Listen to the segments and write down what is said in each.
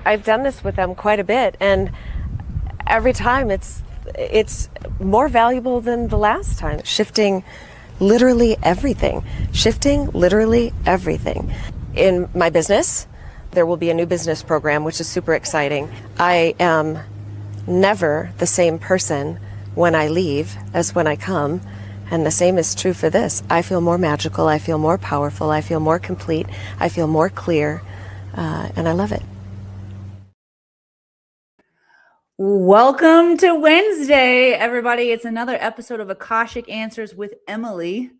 I've done this with them quite a bit, and every time it's more valuable than the last time. Shifting literally everything. In my business, there will be a new business program, which is super exciting. I am never the same person when I leave as when I come. And the same is true for this. I feel more magical. I feel more powerful. I feel more complete. I feel more clear. And I love it. Welcome to Wednesday, everybody. It's another episode of Akashic Answers with Emily.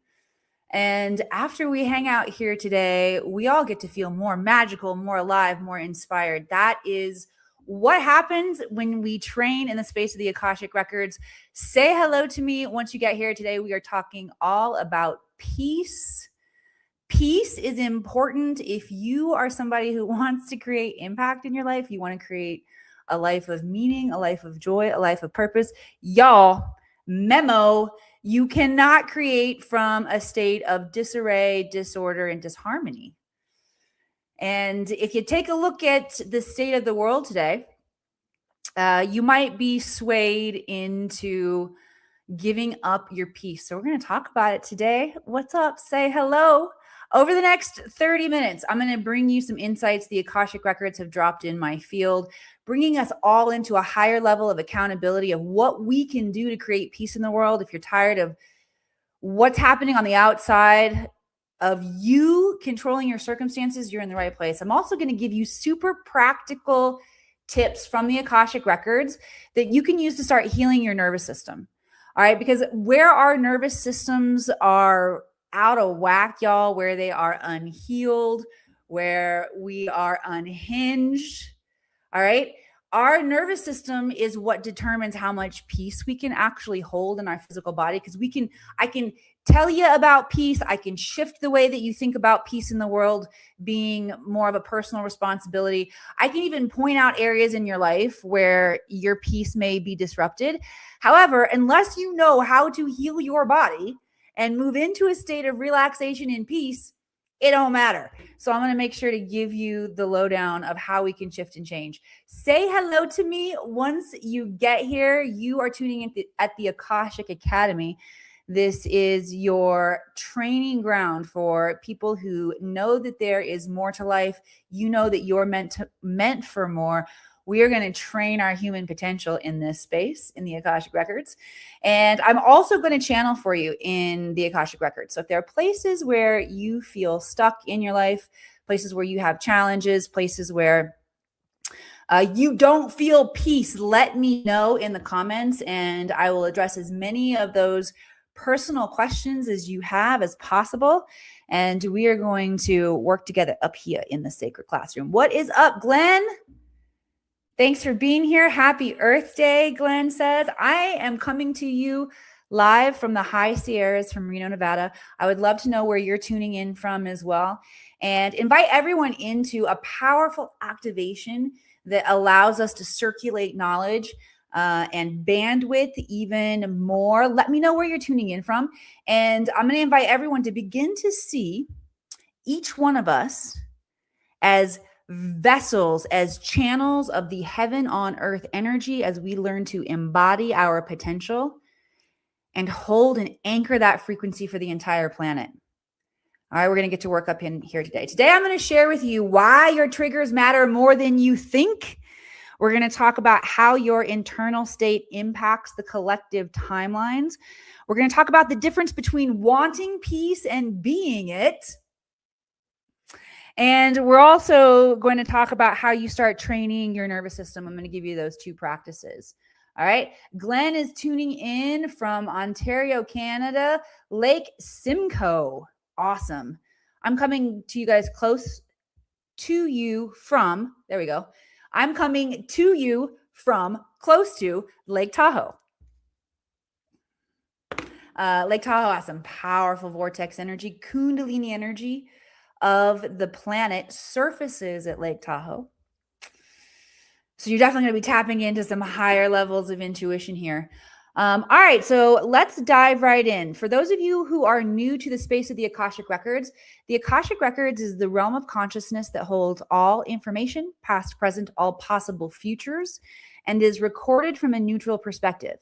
And after we hang out here today, we all get to feel more magical, more alive, more inspired. That is what happens when we train in the space of the Akashic Records. Say hello to me once you get here. Today, we are talking all about peace. Peace is important if you are somebody who wants to create impact in your life. You want to create a life of meaning, a life of joy, a life of purpose. Y'all, memo, you cannot create from a state of disarray, disorder, and disharmony. And if you take a look at the state of the world today, you might be swayed into giving up your peace. So we're going to talk about it today. What's up? Say hello. Over the next 30 minutes, I'm going to bring you some insights the Akashic Records have dropped in my field, bringing us all into a higher level of accountability of what we can do to create peace in the world. If you're tired of what's happening on the outside of you controlling your circumstances, you're in the right place. I'm also going to give you super practical tips from the Akashic Records that you can use to start healing your nervous system. All right, because where our nervous systems are out of whack, y'all, where they are unhealed, where we are unhinged, all right, our nervous system is what determines how much peace we can actually hold in our physical body. Because I can tell you about peace. I can shift the way that you think about peace in the world being more of a personal responsibility. I can even point out areas in your life where your peace may be disrupted. However, unless you know how to heal your body and move into a state of relaxation and peace, it don't matter. So I'm going to make sure to give you the lowdown of how we can shift and change. Say hello to me once you get here. You are tuning in at the Akashic Academy. This is your training ground for people who know that there is more to life. You know that you're meant for more. We are going to train our human potential in this space, in the Akashic Records. And I'm also going to channel for you in the Akashic Records. So if there are places where you feel stuck in your life, places where you have challenges, places where you don't feel peace, let me know in the comments, and I will address as many of those personal questions as you have as possible. And we are going to work together up here in the sacred classroom. What is up, Glenn? Thanks for being here. Happy Earth Day, Glenn says. I am coming to you live from the high Sierras from Reno, Nevada. I would love to know where you're tuning in from as well. And invite everyone into a powerful activation that allows us to circulate knowledge and bandwidth even more. Let me know where you're tuning in from. And I'm going to invite everyone to begin to see each one of us as vessels, as channels of the heaven on earth energy, as we learn to embody our potential and hold and anchor that frequency for the entire planet. All right, we're going to get to work up in here today. Today, I'm going to share with you why your triggers matter more than you think. We're going to talk about how your internal state impacts the collective timelines. We're going to talk about the difference between wanting peace and being it. And we're also going to talk about how you start training your nervous system. I'm going to give you those two practices. All right. Glenn is tuning in from Ontario, Canada, Lake Simcoe. Awesome. I'm coming to you guys close to you from, there we go. I'm coming to you from close to Lake Tahoe. Lake Tahoe has some powerful vortex energy, Kundalini energy of the planet surfaces at Lake Tahoe. So you're definitely going to be tapping into some higher levels of intuition here. All right, so let's dive right in. For those of you who are new to the space of the Akashic Records, the Akashic Records is the realm of consciousness that holds all information, past, present, all possible futures, and is recorded from a neutral perspective.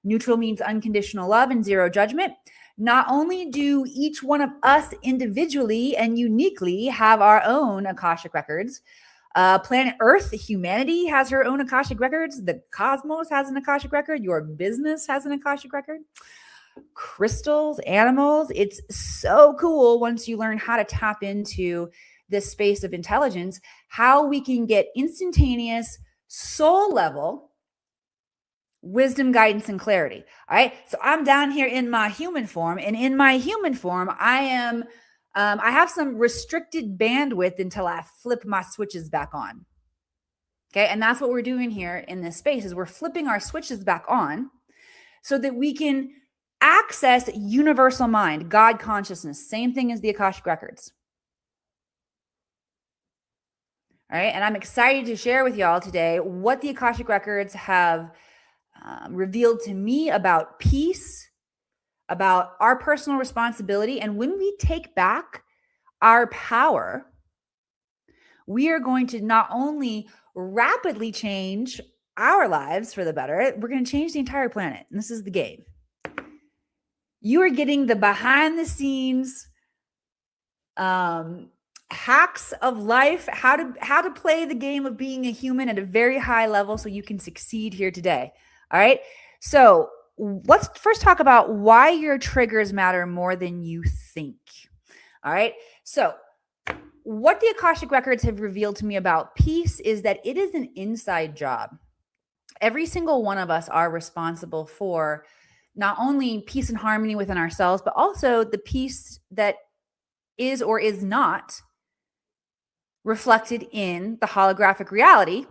Neutral means unconditional love and zero judgment. Not only do each one of us individually and uniquely have our own Akashic Records, planet Earth, humanity has her own Akashic Records. The cosmos has an Akashic Record. Your business has an Akashic Record. Crystals, animals. It's so cool once you learn how to tap into this space of intelligence, how we can get instantaneous soul level wisdom, guidance, and clarity. All right. So I'm down here in my human form, and in my human form, I have some restricted bandwidth until I flip my switches back on. Okay. And that's what we're doing here in this space is we're flipping our switches back on so that we can access universal mind, God consciousness, same thing as the Akashic Records. All right. And I'm excited to share with y'all today what the Akashic Records have revealed to me about peace, about our personal responsibility. And when we take back our power, we are going to not only rapidly change our lives for the better, we're going to change the entire planet. And this is the game. You are getting the behind the scenes hacks of life, how to play the game of being a human at a very high level so you can succeed here today. All right. So let's first talk about why your triggers matter more than you think. All right. So what the Akashic Records have revealed to me about peace is that it is an inside job. Every single one of us are responsible for not only peace and harmony within ourselves, but also the peace that is or is not reflected in the holographic reality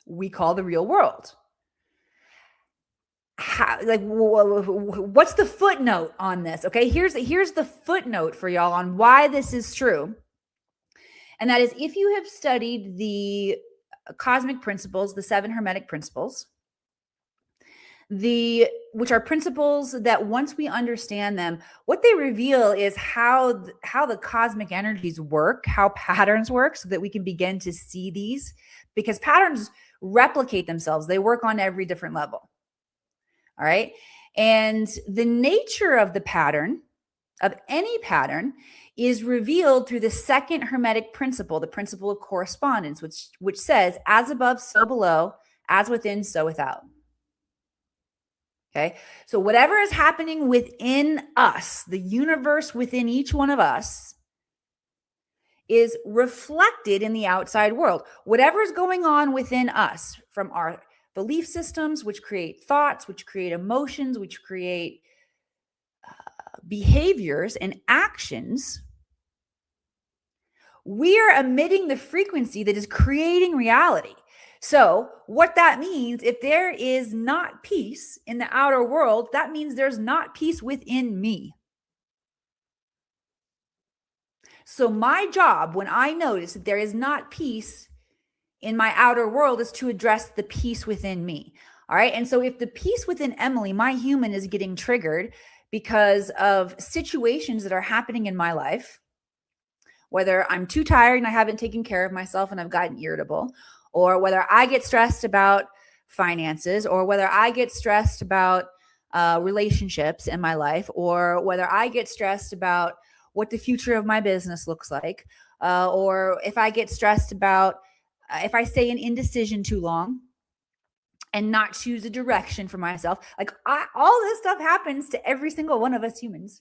we call the real world. What's the footnote on this? Okay, here's the footnote for y'all on why this is true. And that is, if you have studied the cosmic principles, the 7 hermetic principles, which are principles that once we understand them, what they reveal is how the cosmic energies work, how patterns work, so that we can begin to see these, because patterns replicate themselves. They work on every different level. All right. And the nature of the pattern, of any pattern, is revealed through the 2nd hermetic principle, the principle of correspondence, which says, as above, so below, as within, so without. Okay. So whatever is happening within us, the universe within each one of us, is reflected in the outside world. Whatever is going on within us, from our belief systems, which create thoughts, which create emotions, which create behaviors and actions, we are emitting the frequency that is creating reality. So what that means, if there is not peace in the outer world, that means there's not peace within me. So my job, when I notice that there is not peace in my outer world, is to address the peace within me. All right. And so if the peace within Emily, my human, is getting triggered because of situations that are happening in my life, whether I'm too tired and I haven't taken care of myself and I've gotten irritable, or whether I get stressed about finances, or whether I get stressed about relationships in my life, or whether I get stressed about what the future of my business looks like, or if I get stressed about if I stay in indecision too long and not choose a direction for myself, all this stuff happens to every single one of us humans.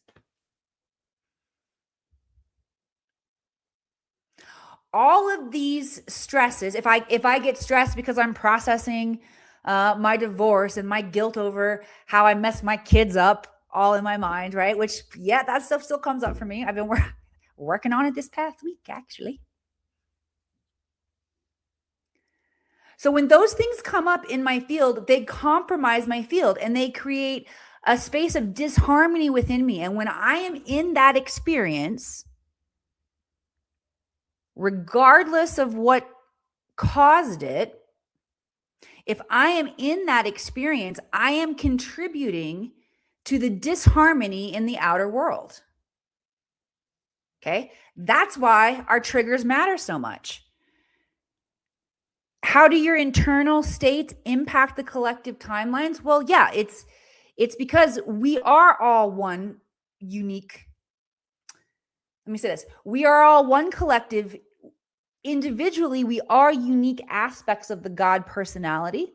All of these stresses, if I get stressed because I'm processing my divorce and my guilt over how I messed my kids up, all in my mind, right? Which, yeah, that stuff still comes up for me. I've been working on it this past week, actually. So when those things come up in my field, they compromise my field and they create a space of disharmony within me. And when I am in that experience, regardless of what caused it, If I am in that experience, I am contributing to the disharmony in the outer world. Okay? That's why our triggers matter so much. How do your internal states impact the collective timelines? Well, yeah, it's because we are all one unique. Let me say this. We are all one collective. Individually, we are unique aspects of the God personality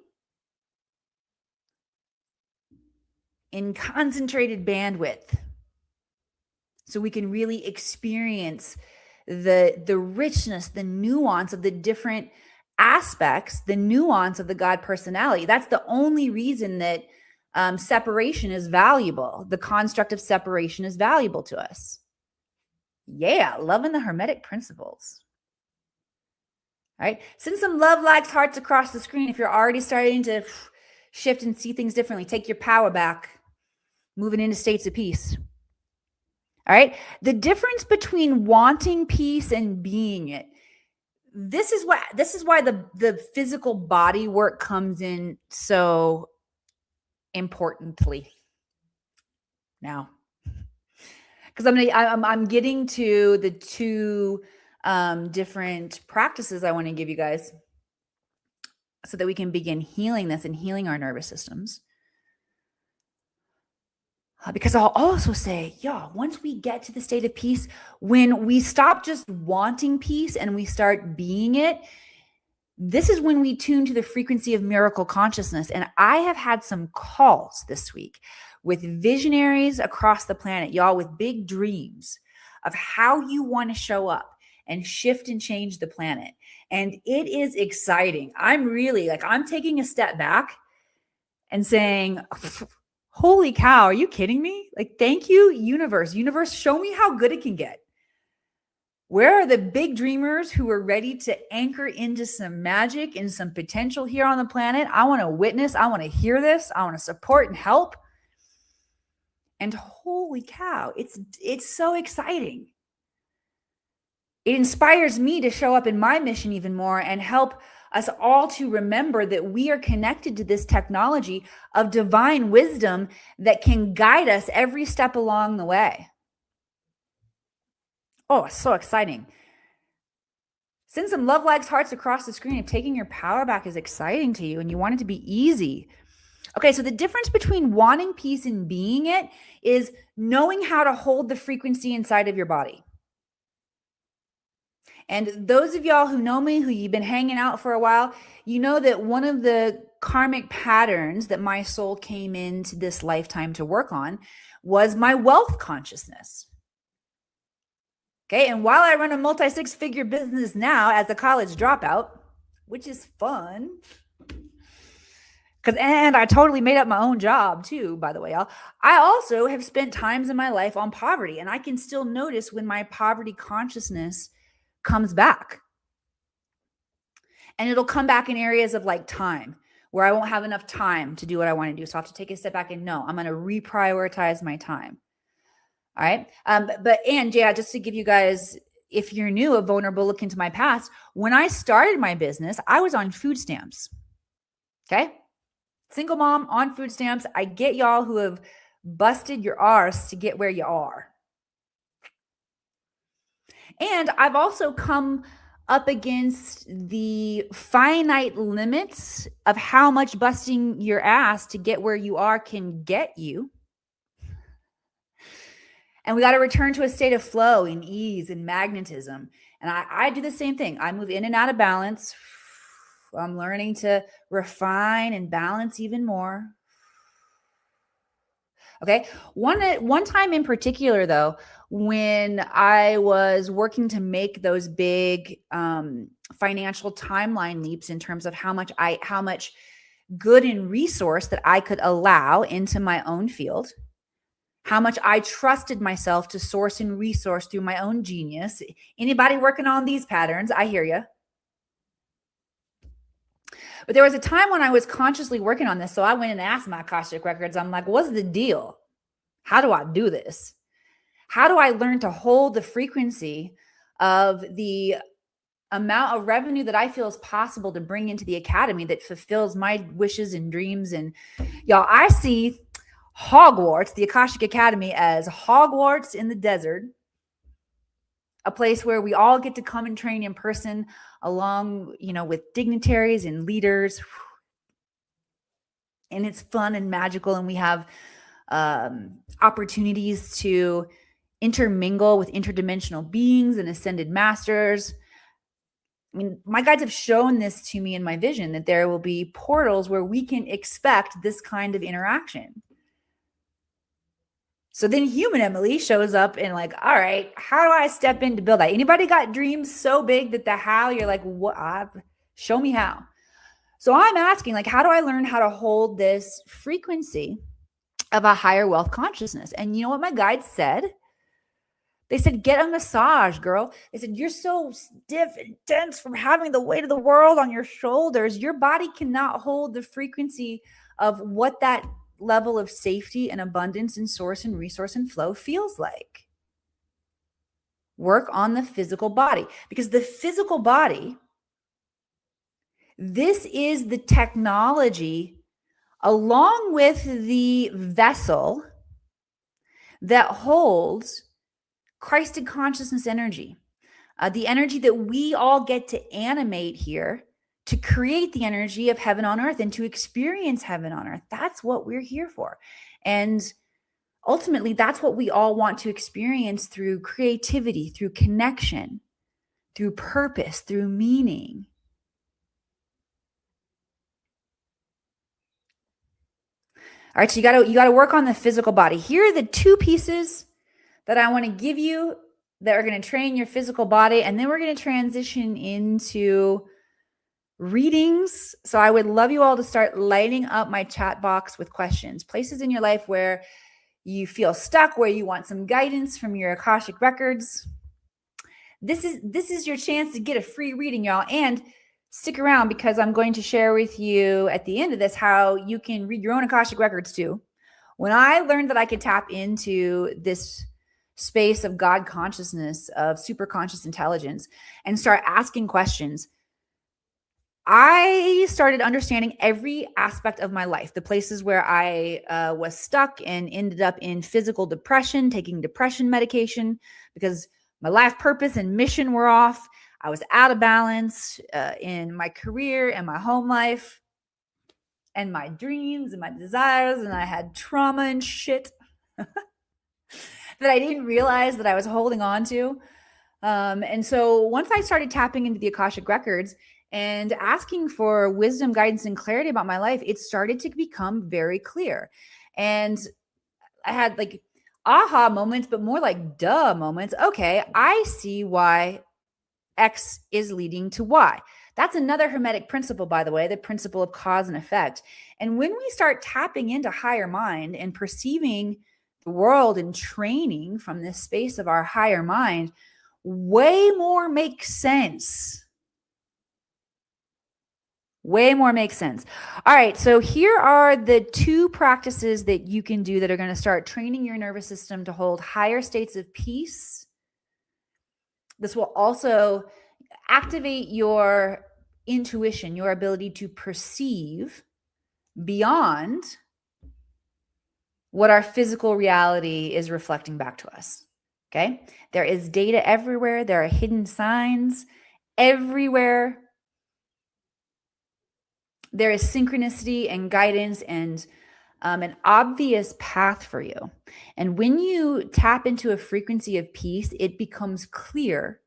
in concentrated bandwidth. So we can really experience the richness, the nuance of the different aspects, the nuance of the God personality. That's the only reason that separation is valuable. The construct of separation is valuable to us. Yeah, loving the Hermetic principles. All right. Send some love, likes, hearts across the screen if you're already starting to shift and see things differently. Take your power back, moving into states of peace. All right. The difference between wanting peace and being it. This is why the physical body work comes in so importantly now. Because I'm getting to the two different practices I want to give you guys so that we can begin healing this and healing our nervous systems. Because I'll also say, once we get to the state of peace, when we stop just wanting peace and we start being it, this is when we tune to the frequency of miracle consciousness. And I have had some calls this week with visionaries across the planet, y'all, with big dreams of how you want to show up and shift and change the planet. And it is exciting. I'm taking a step back and saying, holy cow, are you kidding me? Like, thank you, universe. Universe, show me how good it can get. Where are the big dreamers who are ready to anchor into some magic and some potential here on the planet? I want to witness. I want to hear this. I want to support and help. And holy cow, it's so exciting. It inspires me to show up in my mission even more and help us all to remember that we are connected to this technology of divine wisdom that can guide us every step along the way. Oh, so exciting. Send some love, likes, hearts across the screen if taking your power back is exciting to you and you want it to be easy. Okay, so the difference between wanting peace and being it is knowing how to hold the frequency inside of your body. And those of y'all who know me, who you've been hanging out for a while, you know that one of the karmic patterns that my soul came into this lifetime to work on was my wealth consciousness. Okay, and while I run a multi-six-figure business now as a college dropout, which is fun, and I totally made up my own job too, by the way, y'all. I also have spent times in my life on poverty, and I can still notice when my poverty consciousness comes back. And it'll come back in areas of like time where I won't have enough time to do what I want to do. So I have to take a step back and no, I'm going to reprioritize my time. All right. Just to give you guys, if you're new, a vulnerable look into my past, when I started my business, I was on food stamps. Okay. Single mom on food stamps. I get y'all who have busted your arse to get where you are. And I've also come up against the finite limits of how much busting your ass to get where you are can get you. And we got to return to a state of flow and ease and magnetism. And I do the same thing. I move in and out of balance. I'm learning to refine and balance even more. Okay. One time in particular, though, when I was working to make those big financial timeline leaps in terms of how much good and resource that I could allow into my own field, how much I trusted myself to source and resource through my own genius. Anybody working on these patterns? I hear you. But there was a time when I was consciously working on this. So I went and asked my Akashic records. I'm like, what's the deal? How do I do this? How do I learn to hold the frequency of the amount of revenue that I feel is possible to bring into the academy that fulfills my wishes and dreams. And y'all, I see Hogwarts, the Akashic Academy, as Hogwarts in the desert, a place where we all get to come and train in person along, with dignitaries and leaders. And it's fun and magical. And we have opportunities to intermingle with interdimensional beings and ascended masters. I mean, my guides have shown this to me in my vision, that there will be portals where we can expect this kind of interaction. So then human Emily shows up and like, all right, how do I step in to build that? Anybody got dreams so big that the how, you're like, what? Show me how. So I'm asking, like, how do I learn how to hold this frequency of a higher wealth consciousness? And you know what my guides said? They said, get a massage, girl. They said, you're so stiff and tense from having the weight of the world on your shoulders. Your body cannot hold the frequency of what that level of safety and abundance and source and resource and flow feels like. Work on the physical body, because the physical body, this is the technology along with the vessel that holds Christed consciousness energy, the energy that we all get to animate here to create the energy of heaven on earth and to experience heaven on earth. That's what we're here for. And ultimately, that's what we all want to experience through creativity, through connection, through purpose, through meaning. All right, so you got to work on the physical body. Here are the two pieces that I want to give you that are going to train your physical body. And then we're going to transition into readings. So I would love you all to start lighting up my chat box with questions, places in your life where you feel stuck, where you want some guidance from your Akashic records. This is your chance to get a free reading, y'all. And stick around, because I'm going to share with you at the end of this how you can read your own Akashic records too. When I learned that I could tap into this space of God consciousness, of super conscious intelligence, and start asking questions, I started understanding every aspect of my life, the places where I was stuck and ended up in physical depression, taking depression medication because my life purpose and mission were off. I was out of balance in my career and my home life and my dreams and my desires, and I had trauma and shit that I didn't realize that I was holding on to. And so once I started tapping into the Akashic records and asking for wisdom, guidance, and clarity about my life, it started to become very clear. And I had like aha moments, but more like duh moments. Okay, I see why X is leading to Y. That's another Hermetic principle, by the way, the principle of cause and effect. And when we start tapping into higher mind and perceiving the world and training from this space of our higher mind, way more makes sense. Way more makes sense. All right, so here are the two practices that you can do that are going to start training your nervous system to hold higher states of peace. This will also activate your intuition, your ability to perceive beyond what our physical reality is reflecting back to us. Okay? There is data everywhere. There are hidden signs everywhere. There is synchronicity and guidance and an obvious path for you. And when you tap into a frequency of peace, it becomes clear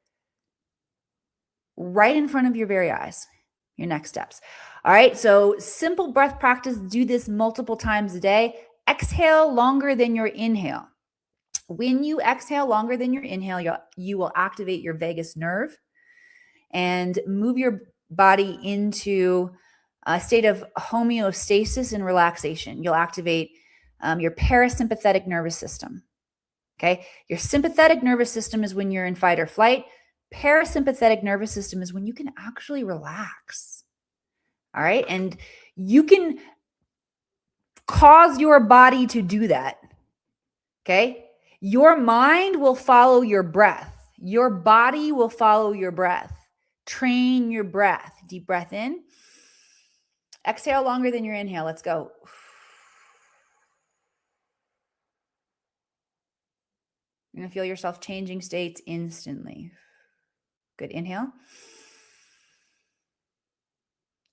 right in front of your very eyes, your next steps. All right, so simple breath practice. Do this multiple times a day. Exhale longer than your inhale. When you exhale longer than your inhale, you will activate your vagus nerve and move your body into a state of homeostasis and relaxation. You'll activate your parasympathetic nervous system. Okay. Your sympathetic nervous system is when you're in fight or flight. Parasympathetic nervous system is when you can actually relax. All right. And you can cause your body to do that. Okay. Your mind will follow your breath. Your body will follow your breath. Train your breath. Deep breath in. Exhale longer than your inhale. Let's go. You're going to feel yourself changing states instantly. Good. Inhale.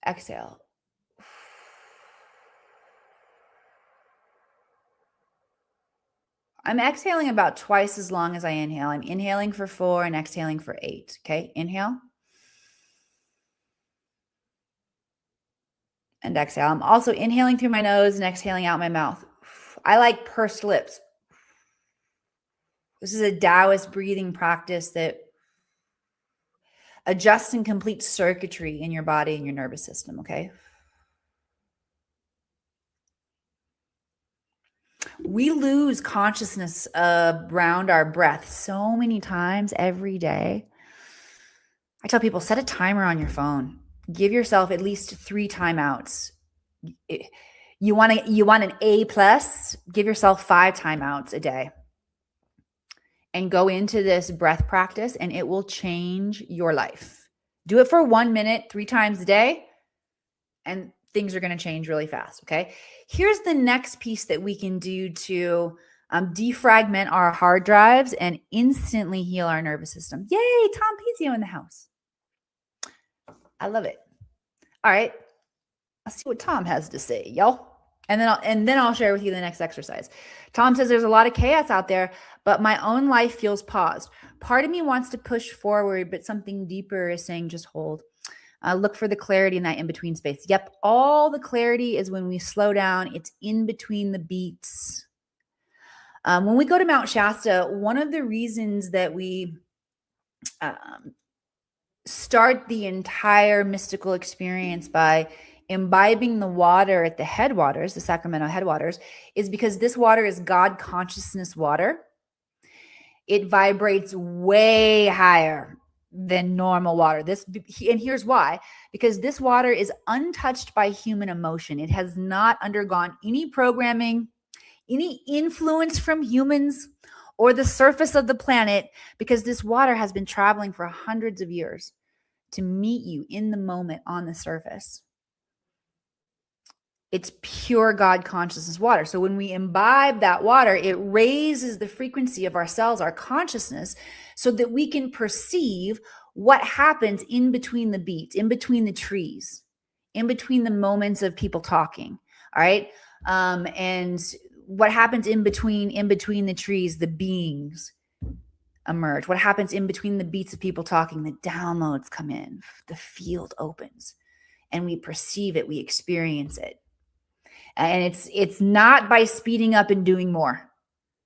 Exhale. I'm exhaling about twice as long as I inhale. I'm inhaling for 4 and exhaling for 8. Okay. Inhale. And exhale. I'm also inhaling through my nose and exhaling out my mouth. I like pursed lips. This is a Taoist breathing practice that adjusts and completes circuitry in your body and your nervous system, okay? We lose consciousness around our breath so many times every day. I tell people, set a timer on your phone. Give yourself at least 3 timeouts. You want an A plus, give yourself 5 timeouts a day. And go into this breath practice and it will change your life. Do it for 1 minute, 3 times a day, and things are going to change really fast, okay? Here's the next piece that we can do to defragment our hard drives and instantly heal our nervous system. Yay, Tom Pizio in the house. I love it. All right, let's see what Tom has to say, y'all. And then I'll share with you the next exercise. Tom says there's a lot of chaos out there, but my own life feels paused. Part of me wants to push forward, but something deeper is saying just hold. Look for the clarity in that in-between space. Yep, all the clarity is when we slow down. It's in between the beats. When we go to Mount Shasta, one of the reasons that we start the entire mystical experience by imbibing the water at the headwaters, the Sacramento headwaters, is because this water is God consciousness water. It vibrates way higher than normal water. And here's why. Because this water is untouched by human emotion. It has not undergone any programming, any influence from humans or the surface of the planet, because this water has been traveling for hundreds of years to meet you in the moment on the surface. It's pure God consciousness water. So when we imbibe that water, it raises the frequency of our cells, our consciousness, so that we can perceive what happens in between the beats, in between the trees, in between the moments of people talking. All right. And what happens in between the trees, the beings emerge. What happens in between the beats of people talking, the downloads come in, the field opens, and we perceive it, we experience it. And it's not by speeding up and doing more.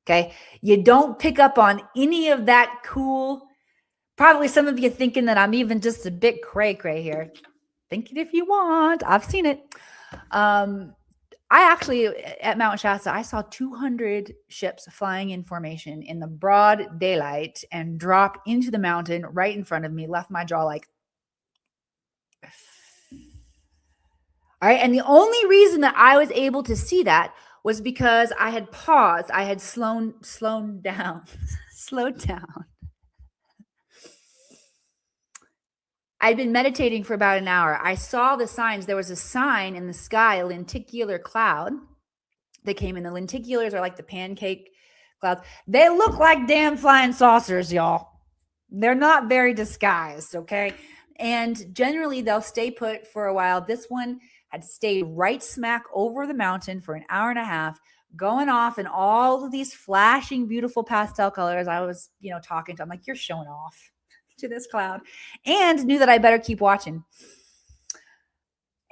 Okay. You don't pick up on any of that cool. Probably some of you thinking that I'm even just a bit cray here. Think it if you want. I've seen it. I actually, at Mount Shasta, I saw 200 ships flying in formation in the broad daylight and drop into the mountain right in front of me, left my jaw like, all right. And the only reason that I was able to see that was because I had paused. I had slowed down. I'd been meditating for about an hour. I saw the signs. There was a sign in the sky, a lenticular cloud that came in. The lenticulars are like the pancake clouds. They look like damn flying saucers, y'all. They're not very disguised, okay? And generally, they'll stay put for a while. This one had stayed right smack over the mountain for an hour and a half, going off in all of these flashing, beautiful pastel colors. I was, talking to him like, you're showing off to this cloud, and knew that I better keep watching.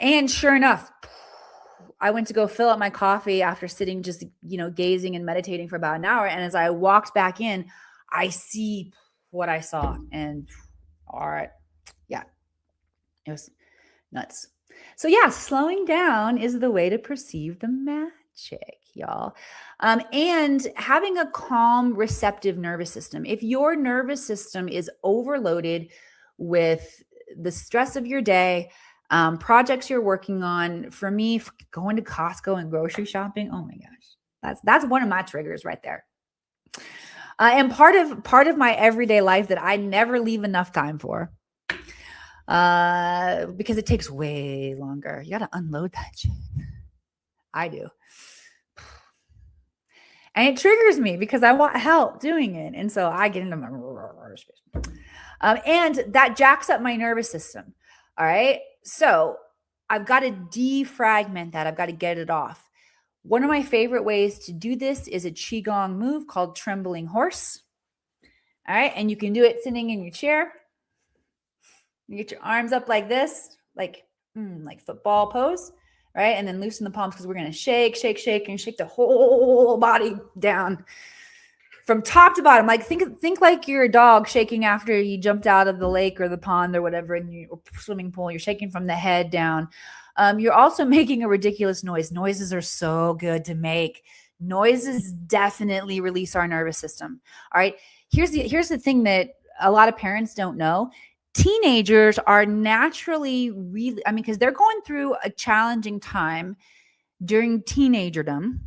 And sure enough, I went to go fill up my coffee after sitting just, gazing and meditating for about an hour. And as I walked back in, I see what I saw. And all right. Yeah, it was nuts. So yeah, slowing down is the way to perceive the magic, y'all. And having a calm, receptive nervous system. If your nervous system is overloaded with the stress of your day, projects you're working on, for me, going to Costco and grocery shopping, oh my gosh, that's one of my triggers right there. And part of my everyday life that I never leave enough time for. because it takes way longer. You got to unload that shit. I do. And it triggers me because I want help doing it. And so I get into my space. And that jacks up my nervous system. All right. So I've got to defragment that. I've got to get it off. One of my favorite ways to do this is a Qigong move called trembling horse. All right. And you can do it sitting in your chair. You get your arms up like this, like football pose, right? And then loosen the palms because we're going to shake, and shake the whole body down from top to bottom. Like think like you're a dog shaking after you jumped out of the lake or the pond or whatever in your swimming pool. You're shaking from the head down. You're also making a ridiculous noise. Noises are so good to make. Noises definitely release our nervous system. All right. Here's the thing that a lot of parents don't know. Teenagers are naturally because they're going through a challenging time during teenagerdom.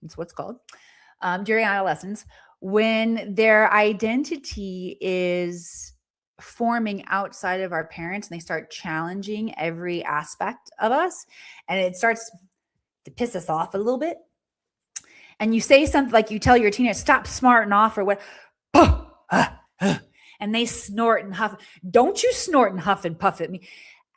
That's what it's called. During adolescence, when their identity is forming outside of our parents and they start challenging every aspect of us, and it starts to piss us off a little bit. And you say something like, you tell your teenager, stop smarting off or what, and they snort and huff. Don't you snort and huff and puff at me.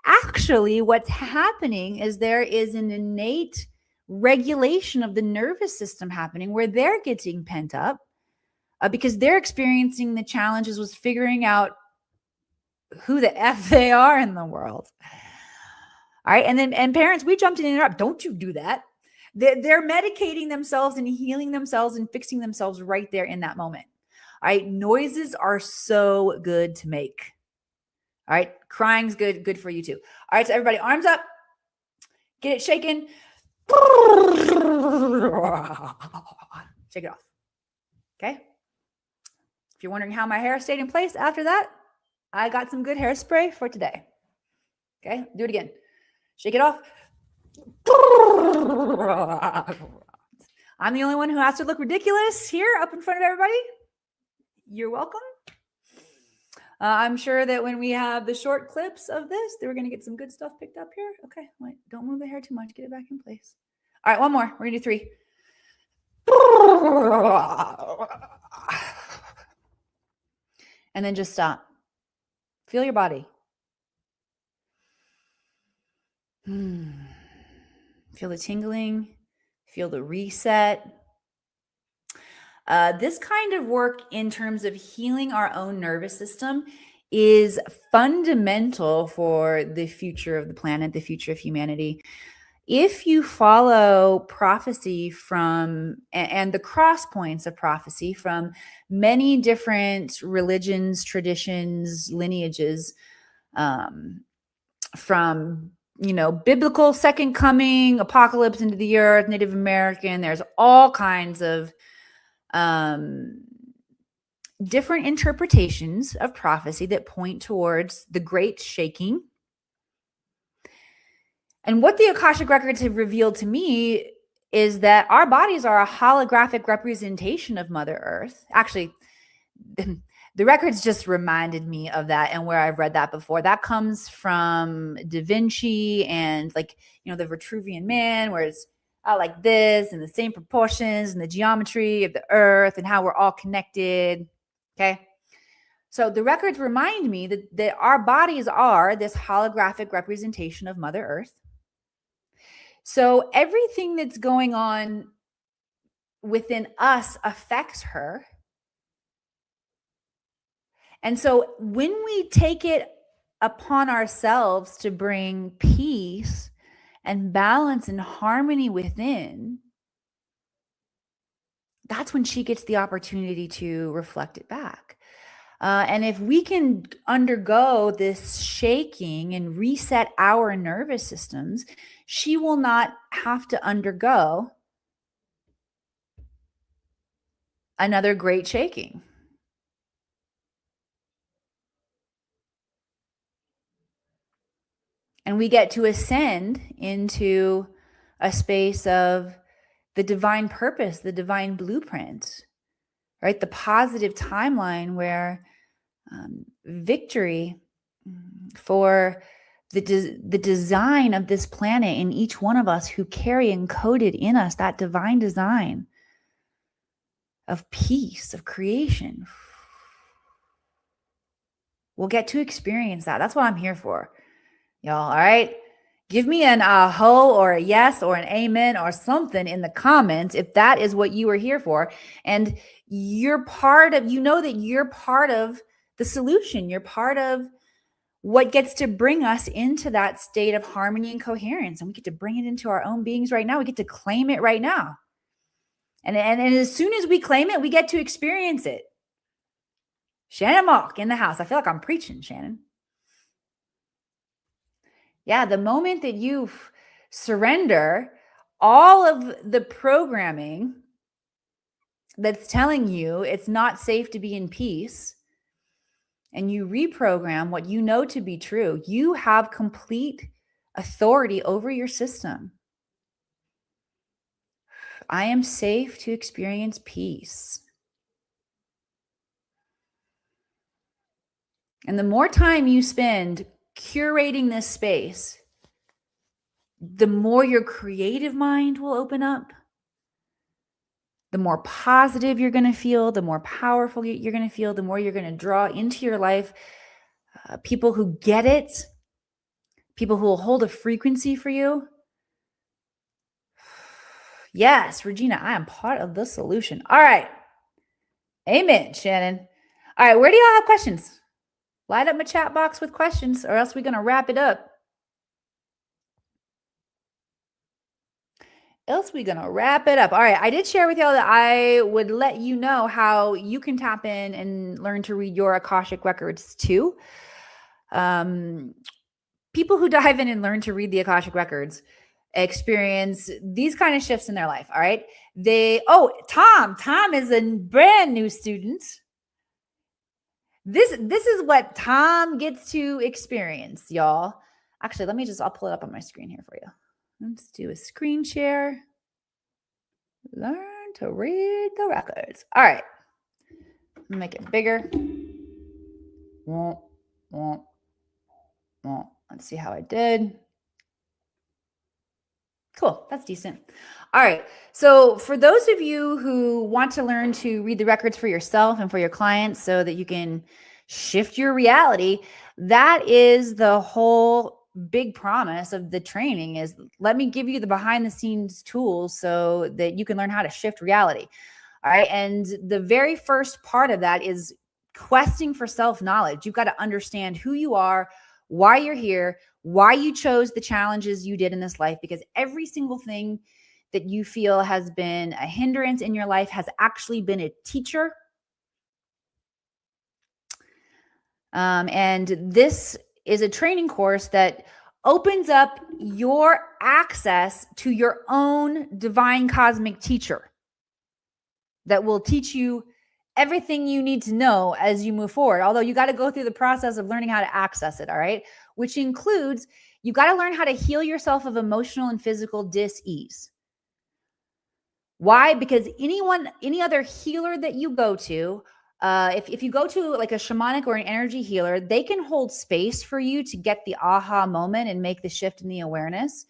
Actually, what's happening is there is an innate regulation of the nervous system happening where they're getting pent up because they're experiencing the challenges with figuring out who the F they are in the world. All right. And parents, we jumped in and interrupt. Don't you do that. They're medicating themselves and healing themselves and fixing themselves right there in that moment. All right. Noises are so good to make. All right. Crying's good for you too. All right. So everybody, arms up, get it shaken. Shake it off. Okay. If you're wondering how my hair stayed in place after that, I got some good hairspray for today. Okay. Do it again. Shake it off. I'm the only one who has to look ridiculous here up in front of everybody. You're welcome. I'm sure that when we have the short clips of this, we're going to get some good stuff picked up here. Okay, wait, don't move the hair too much. Get it back in place. All right, one more. We're going to do 3. And then just stop. Feel your body. Feel the tingling. Feel the reset. This kind of work in terms of healing our own nervous system is fundamental for the future of the planet, the future of humanity. If you follow prophecy and the cross points of prophecy from many different religions, traditions, lineages, from biblical second coming, apocalypse into the earth, Native American, there's all kinds of different interpretations of prophecy that point towards the great shaking. And what the Akashic records have revealed to me is that our bodies are a holographic representation of Mother Earth. Actually, the records just reminded me of that and where I've read that before. That comes from Da Vinci and the Vitruvian Man, where it's like this and the same proportions and the geometry of the earth and how we're all connected. Okay. So the records remind me that our bodies are this holographic representation of Mother Earth. So everything that's going on within us affects her. And so when we take it upon ourselves to bring peace and balance and harmony within, that's when she gets the opportunity to reflect it back. And if we can undergo this shaking and reset our nervous systems, she will not have to undergo another great shaking. And we get to ascend into a space of the divine purpose, the divine blueprint, right? The positive timeline where victory for the design of this planet in each one of us who carry encoded in us that divine design of peace, of creation. We'll get to experience that. That's what I'm here for, y'all. All right. Give me an aho or a yes or an amen or something in the comments if that is what you are here for. And you're part of, that you're part of the solution. You're part of what gets to bring us into that state of harmony and coherence. And we get to bring it into our own beings right now. We get to claim it right now. And as soon as we claim it, we get to experience it. Shannon Mock in the house. I feel like I'm preaching, Shannon. Yeah, the moment that you surrender all of the programming that's telling you it's not safe to be in peace, and you reprogram what you know to be true, you have complete authority over your system. I am safe to experience peace. And the more time you spend curating this space, the more your creative mind will open up, the more positive you're going to feel, the more powerful you're going to feel, the more you're going to draw into your life people who get it, people who will hold a frequency for you. Yes, Regina, I am part of the solution. All right. Amen, Shannon. All right, where do y'all have questions? Light up my chat box with questions, or else we're going to wrap it up. All right, I did share with y'all that I would let you know how you can tap in and learn to read your Akashic records too. People who dive in and learn to read the Akashic records experience these kind of shifts in their life. All right. Tom is a brand new student. This is what Tom gets to experience, y'all. Actually, I'll pull it up on my screen here for you. Let's do a screen share. Learn to read the records. All right. Make it bigger. Let's see how I did. Cool. That's decent. All right. So for those of you who want to learn to read the records for yourself and for your clients so that you can shift your reality, that is the whole big promise of the training is let me give you the behind the scenes tools so that you can learn how to shift reality. All right. And the very first part of that is questing for self-knowledge. You've got to understand who you are, why you're here, why you chose the challenges you did in this life, because every single thing that you feel has been a hindrance in your life has actually been a teacher. And this is a training course that opens up your access to your own divine cosmic teacher that will teach you everything you need to know as you move forward. Although you got to go through the process of learning how to access it. All right. Which includes you got to learn how to heal yourself of emotional and physical dis-ease. Why? Because any other healer that you go to, if you go to like a shamanic or an energy healer, they can hold space for you to get the aha moment and make the shift in the awareness.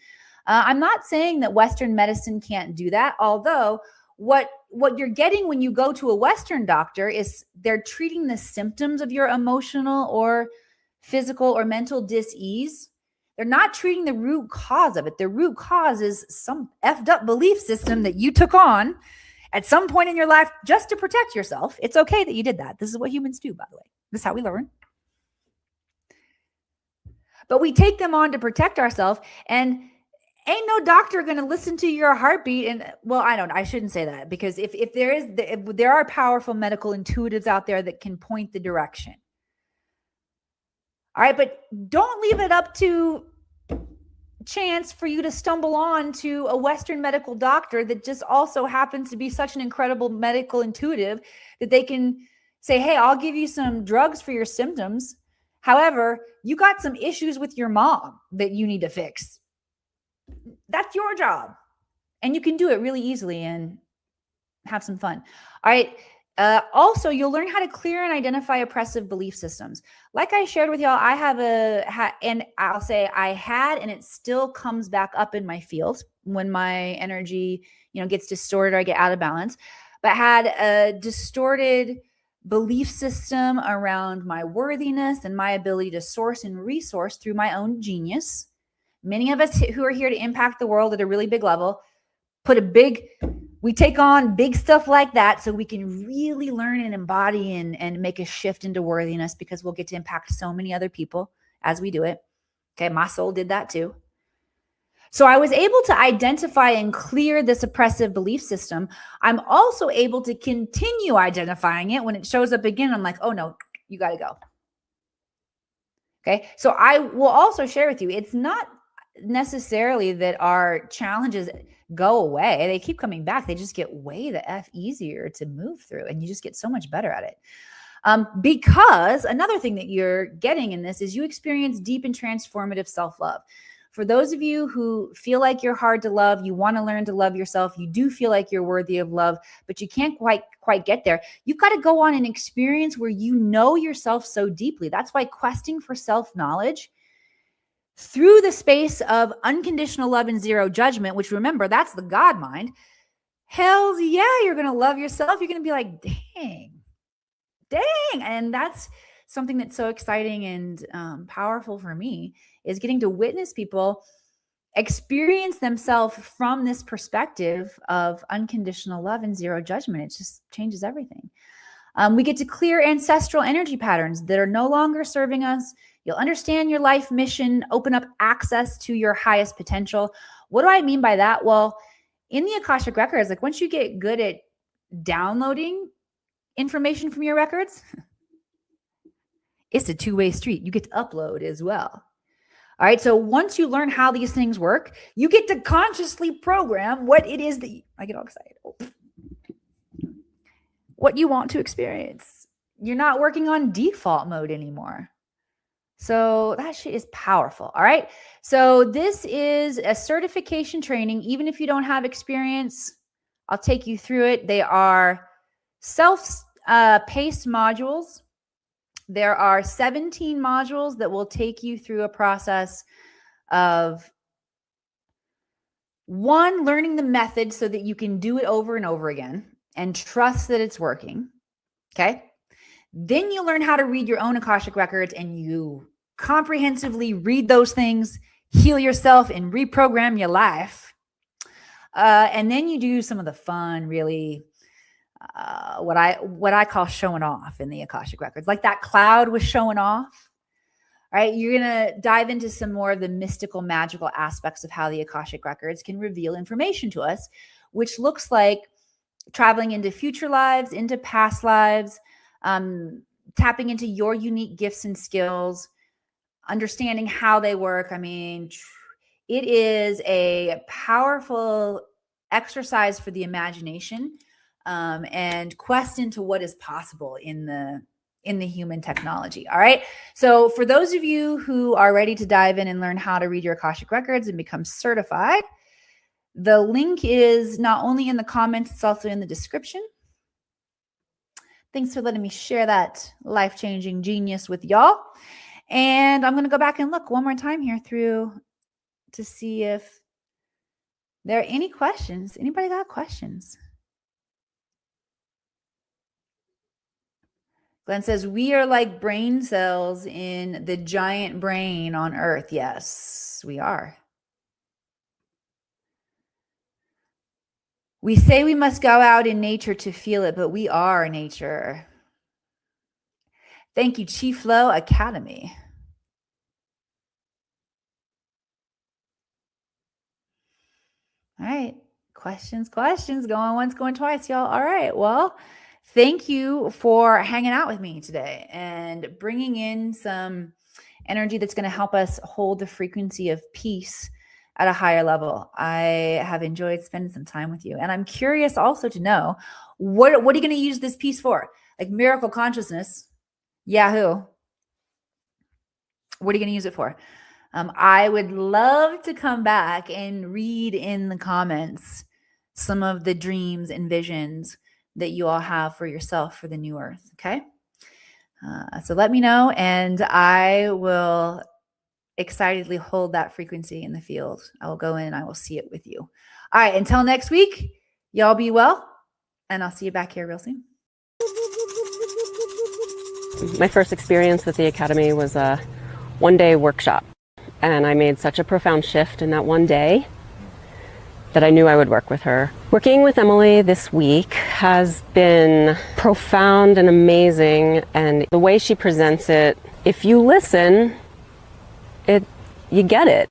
I'm not saying that Western medicine can't do that, although what you're getting when you go to a Western doctor is they're treating the symptoms of your emotional or physical or mental dis-ease. They're not treating the root cause of it. The root cause is some effed up belief system that you took on at some point in your life just to protect yourself. It's okay that you did that. This is what humans do, by the way. This is how we learn. But we take them on to protect ourselves, and ain't no doctor going to listen to your heartbeat. And well, I shouldn't say that, because if there are powerful medical intuitives out there that can point the direction. All right, but don't leave it up to chance for you to stumble on to a Western medical doctor that just also happens to be such an incredible medical intuitive that they can say, hey, I'll give you some drugs for your symptoms. However, you got some issues with your mom that you need to fix. That's your job. And you can do it really easily and have some fun. All right. Also, you'll learn how to clear and identify oppressive belief systems. Like I shared with y'all, I have and I'll say I had, and it still comes back up in my field when my energy, gets distorted or I get out of balance. But had a distorted belief system around my worthiness and my ability to source and resource through my own genius. Many of us who are here to impact the world at a really big level we take on big stuff like that so we can really learn and embody and make a shift into worthiness, because we'll get to impact so many other people as we do it. Okay, my soul did that too. So I was able to identify and clear this oppressive belief system. I'm also able to continue identifying it when it shows up again. I'm like, oh no, you got to go. Okay, so I will also share with you, it's not necessarily that our challenges go away. They keep coming back. They just get way the F easier to move through, and you just get so much better at it. Because another thing that you're getting in this is you experience deep and transformative self-love. For those of you who feel like you're hard to love, you want to learn to love yourself, you do feel like you're worthy of love, but you can't quite get there. You've got to go on an experience where you know yourself so deeply. That's why questing for self-knowledge through the space of unconditional love and zero judgment, which, remember, that's the God mind. Hells yeah, you're going to love yourself. You're going to be like, dang. And that's something that's so exciting and powerful for me, is getting to witness people experience themselves from this perspective of unconditional love and zero judgment. It just changes everything. We get to clear ancestral energy patterns that are no longer serving us. You'll understand your life mission, open up access to your highest potential. What do I mean by that? Well, in the Akashic Records, like once you get good at downloading information from your records, it's a two-way street. You get to upload as well. All right. So once you learn how these things work, you get to consciously program what it is that I get all excited. What you want to experience. You're not working on default mode anymore. So that shit is powerful. All right. So this is a certification training. Even if you don't have experience, I'll take you through it. They are self-paced modules. There are 17 modules that will take you through a process of, one, learning the method so that you can do it over and over again and trust that it's working. Okay. Then you learn how to read your own Akashic records, and you comprehensively read those things, heal yourself, and reprogram your life. And then you do some of the fun, really, what I call showing off in the Akashic records. Like that cloud was showing off. All right. You're going to dive into some more of the mystical, magical aspects of how the Akashic records can reveal information to us, which looks like traveling into future lives, into past lives, tapping into your unique gifts and skills, understanding how they work. I mean, it is a powerful exercise for the imagination, and quest into what is possible in the human technology. All right. So for those of you who are ready to dive in and learn how to read your Akashic records and become certified, the link is not only in the comments, it's also in the description. Thanks for letting me share that life-changing genius with y'all. And I'm going to go back and look one more time here through to see if there are any questions. Anybody got questions? Glenn says, we are like brain cells in the giant brain on Earth. Yes, we are. We say we must go out in nature to feel it, but we are nature. Thank you, Chief Flow Academy. All right. Questions, going once, going twice, y'all. All right. Well, thank you for hanging out with me today and bringing in some energy that's going to help us hold the frequency of peace at a higher level. I have enjoyed spending some time with you. And I'm curious also to know, what are you going to use this piece for? Like miracle consciousness, Yahoo. What are you going to use it for? I would love to come back and read in the comments some of the dreams and visions that you all have for yourself for the new earth. Okay. So let me know, and I will excitedly hold that frequency in the field. I will go in and I will see it with you. All right. Until next week, y'all be well, and I'll see you back here real soon. My first experience with the Academy was a one-day workshop, and I made such a profound shift in that one day that I knew I would work with her. Working with Emily this week has been profound and amazing, and the way she presents it, if you listen, you get it.